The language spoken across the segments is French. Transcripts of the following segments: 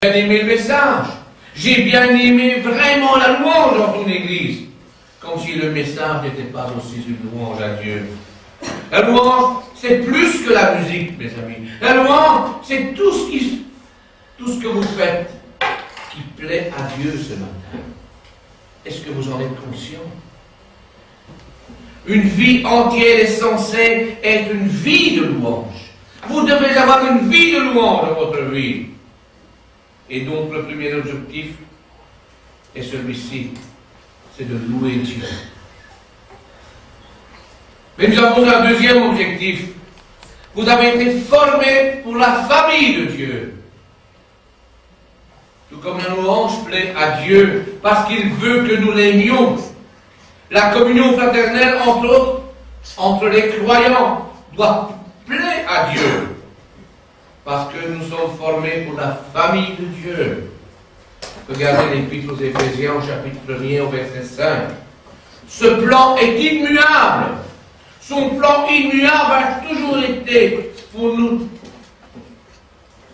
J'ai bien aimé le message. J'ai bien aimé vraiment la louange dans ton église. Comme si le message n'était pas aussi une louange à Dieu. La louange, c'est plus que la musique, mes amis. La louange, c'est tout ce que vous faites qui plaît à Dieu ce matin. Est-ce que vous en êtes conscient? Une vie entière est censée être une vie de louange. Vous devez avoir une vie de louange dans votre vie. Et donc le premier objectif est celui-ci, c'est de louer Dieu. Mais nous avons un deuxième objectif. Vous avez été formés pour la famille de Dieu. Tout comme la louange plaît à Dieu, parce qu'il veut que nous l'aimions. La communion fraternelle, entre autres, entre les croyants, doit plaire à Dieu. Parce que nous sommes formés pour la famille de Dieu. Regardez l'Épître aux Éphésiens, au chapitre 1er, au verset 5. Ce plan est immuable. Son plan immuable a toujours été pour nous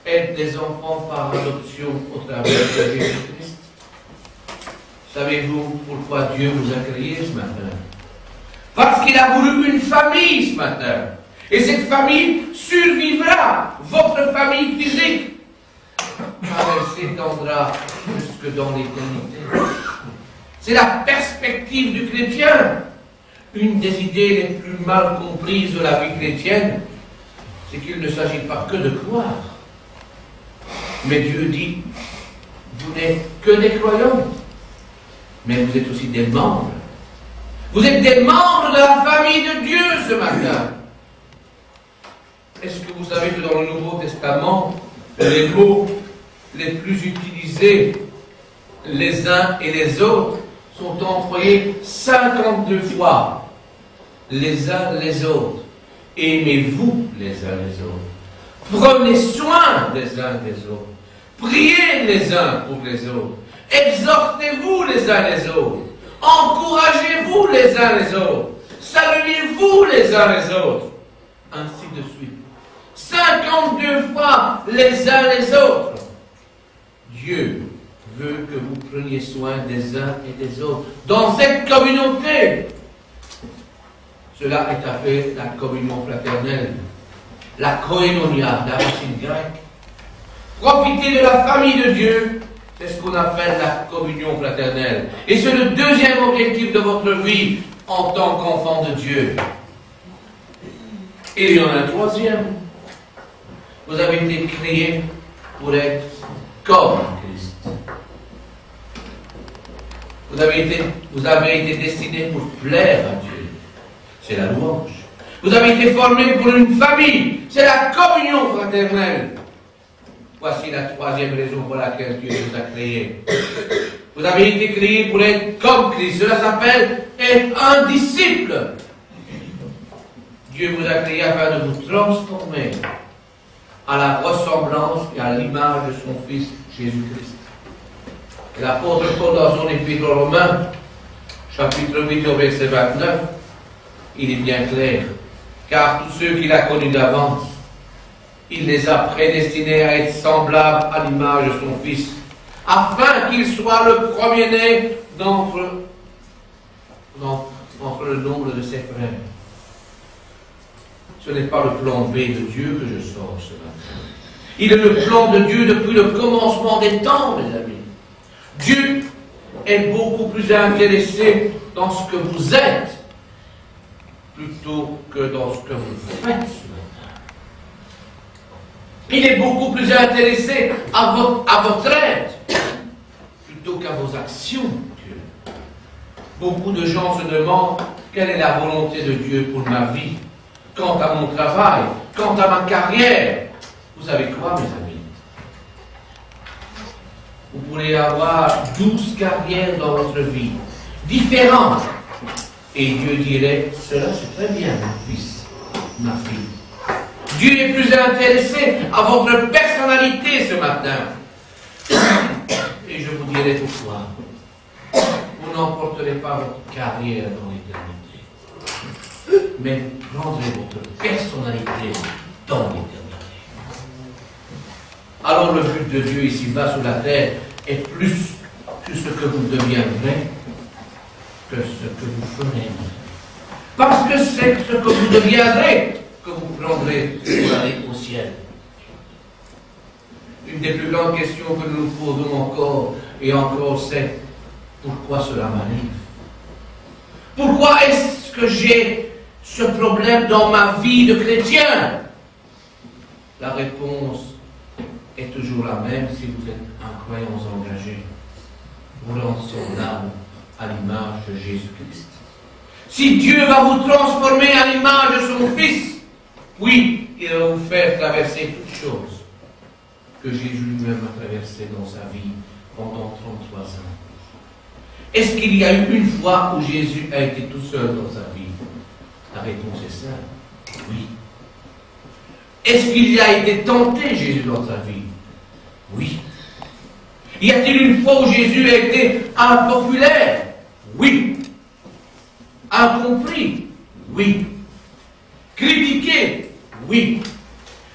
être des enfants par adoption au travers de Jésus-Christ. Savez-vous pourquoi Dieu vous a créé ce matin? Parce qu'il a voulu une famille ce matin. Et cette famille survivra, votre famille physique, car elle s'étendra jusque dans l'éternité. C'est la perspective du chrétien. Une des idées les plus mal comprises de la vie chrétienne, c'est qu'il ne s'agit pas que de croire. Mais Dieu dit, vous n'êtes que des croyants, mais vous êtes aussi des membres. Vous êtes des membres de la famille de Dieu ce matin. Est-ce que vous savez que dans le Nouveau Testament, les mots les plus utilisés les uns et les autres sont employés 52 fois. Les uns les autres. Aimez-vous les uns les autres. Prenez soin les uns des autres. Priez les uns pour les autres. Exhortez-vous les uns les autres. Encouragez-vous les uns les autres. Saluez-vous les uns les autres. Ainsi de suite. 52 fois les uns les autres. Dieu veut que vous preniez soin des uns et des autres. Dans cette communauté, cela est appelé la communion fraternelle. La koinonia, la racine grecque. Profiter de la famille de Dieu, c'est ce qu'on appelle la communion fraternelle. Et c'est le deuxième objectif de votre vie en tant qu'enfant de Dieu. Et il y en a un troisième. Vous avez été créés pour être comme Christ. Vous avez été destinés pour plaire à Dieu. C'est la louange. Vous avez été formés pour une famille. C'est la communion fraternelle. Voici la troisième raison pour laquelle Dieu vous a créés. Vous avez été créés pour être comme Christ. Cela s'appelle être un disciple. Dieu vous a créé afin de vous transformer à la ressemblance et à l'image de son Fils Jésus-Christ. Et l'apôtre Paul, dans son épître aux Romains, chapitre 8 au verset 29, il est bien clair. Car tous ceux qu'il a connus d'avance, il les a prédestinés à être semblables à l'image de son Fils, afin qu'il soit le premier-né d'entre le nombre de ses frères. Ce n'est pas le plan B de Dieu que je sors ce matin. Il est le plan de Dieu depuis le commencement des temps, mes amis. Dieu est beaucoup plus intéressé dans ce que vous êtes plutôt que dans ce que vous faites ce matin. Il est beaucoup plus intéressé à votre aide plutôt qu'à vos actions, Dieu. Beaucoup de gens se demandent quelle est la volonté de Dieu pour ma vie. Quant à mon travail, quant à ma carrière, vous savez quoi, mes amis? Vous pourrez avoir 12 carrières dans votre vie, différentes. Et Dieu dirait, cela c'est très bien, mon fils, ma fille. Dieu est plus intéressé à votre personnalité ce matin. Et je vous dirai pourquoi. Vous n'emporterez pas votre carrière dans l'éternité. Mais prendrez votre personnalité dans l'éternité. alors le but de Dieu ici-bas sur la terre est plus que ce que vous deviendrez que ce que vous ferez. Parce que c'est ce que vous deviendrez que vous prendrez pour aller au ciel. Une des plus grandes questions que nous nous posons encore et encore, c'est pourquoi cela m'arrive? Pourquoi est-ce que j'ai ce problème dans ma vie de chrétien? La réponse est toujours la même si vous êtes un croyant engagé. Vous rendre son âme à l'image de Jésus-Christ. Si Dieu va vous transformer à l'image de son Fils, oui, il va vous faire traverser toutes choses que Jésus lui-même a traversées dans sa vie pendant 33 ans. Est-ce qu'il y a eu une fois où Jésus a été tout seul dans sa vie? La réponse est simple, oui. Est-ce qu'il a été tenté, Jésus, dans sa vie? Oui. Y a-t-il une fois où Jésus a été impopulaire? Oui. Incompris? Oui. Critiqué? Oui.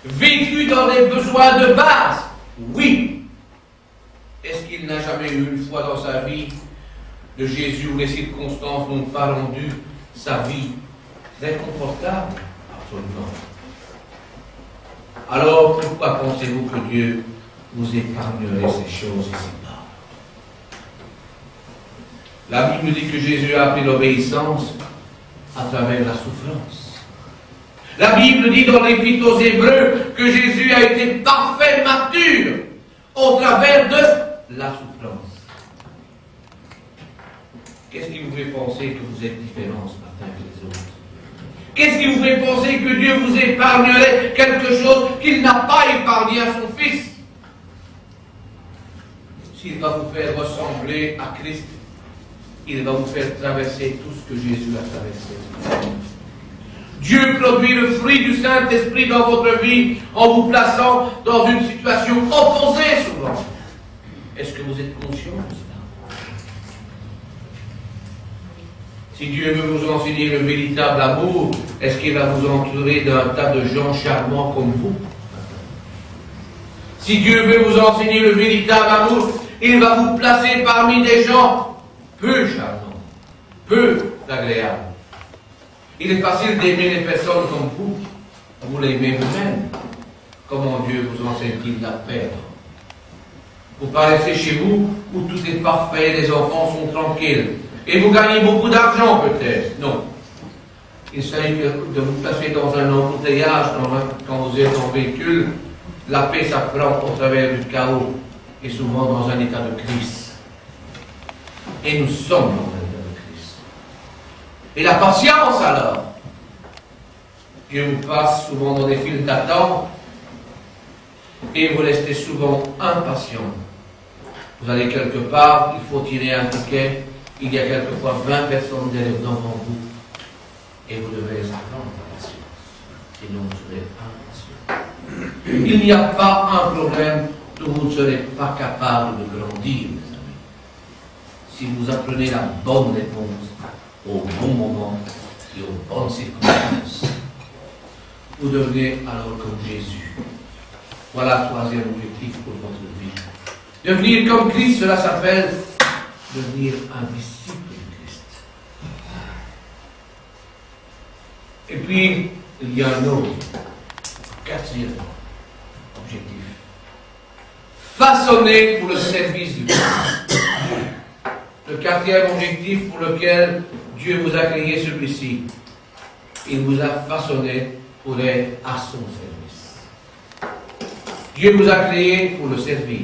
Vécu dans les besoins de base? Oui. Est-ce qu'il n'a jamais eu une fois dans sa vie de Jésus où les circonstances n'ont pas rendu sa vie très confortable? Absolument. Alors pourquoi pensez-vous que Dieu vous épargnerait ces choses ici-bas? La Bible nous dit que Jésus a appris l'obéissance à travers la souffrance. La Bible dit dans l'Épître aux Hébreux que Jésus a été parfait, mature, au travers de la souffrance. Qu'est-ce qui vous fait penser que vous êtes différent ce matin que les autres? Qu'est-ce qui vous fait penser que Dieu vous épargnerait quelque chose qu'il n'a pas épargné à son Fils? S'il va vous faire ressembler à Christ, il va vous faire traverser tout ce que Jésus a traversé. Dieu produit le fruit du Saint-Esprit dans votre vie en vous plaçant dans une situation opposée souvent. Est-ce que vous êtes conscient de cela? Si Dieu veut vous enseigner le véritable amour, est-ce qu'il va vous entourer d'un tas de gens charmants comme vous? Si Dieu veut vous enseigner le véritable amour, il va vous placer parmi des gens peu charmants, peu agréables. Il est facile d'aimer les personnes comme vous. Vous l'aimez vous-même. Comment Dieu vous enseigne-t-il la perdre? Vous paraissez chez vous où tout est parfait, les enfants sont tranquilles. Et vous gagnez beaucoup d'argent peut-être. Non. Il s'agit de vous placer dans un embouteillage quand vous êtes en véhicule. La paix s'apprend au travers du chaos et souvent dans un état de crise. Et nous sommes dans un état de crise. Et la patience alors? Dieu vous passe souvent dans des files d'attente et vous restez souvent impatient. Vous allez quelque part, il faut tirer un ticket, il y a quelquefois 20 personnes derrière devant vous et vous devez attendre la patience. Sinon vous serez impatient. Il n'y a pas un problème dont vous ne serez pas capable de grandir, mes amis. Si vous apprenez la bonne réponse au bon moment et aux bonnes circonstances, vous devenez alors comme Jésus. Voilà le troisième objectif pour votre vie. Devenir comme Christ, cela s'appelle devenir un disciple de Christ. Et puis, il y a un autre, quatrième objectif. Façonner pour le service de Dieu. Le quatrième objectif pour lequel Dieu vous a créé celui-ci. Il vous a façonné pour être à son service. Dieu vous a créé pour le servir.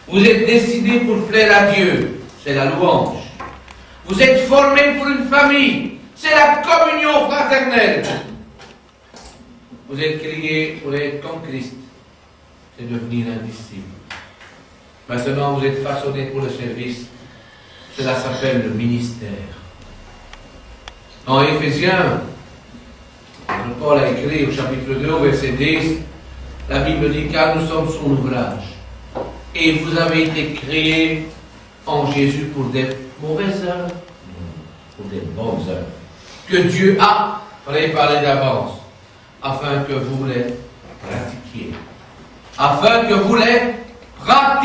Vous êtes destiné pour plaire à Dieu, c'est la louange. Vous êtes formé pour une famille, c'est la communion fraternelle. Vous êtes créé pour être comme Christ, c'est devenir un disciple. Maintenant, vous êtes façonné pour le service, cela s'appelle le ministère. Dans Éphésiens, Paul a écrit au chapitre 2, au verset 10, la Bible dit car nous sommes son ouvrage. Et vous avez été créés en Jésus pour des mauvaises œuvres, pour des bonnes œuvres, que Dieu a préparées d'avance, afin que vous les pratiquiez. afin que vous les pratiquiez.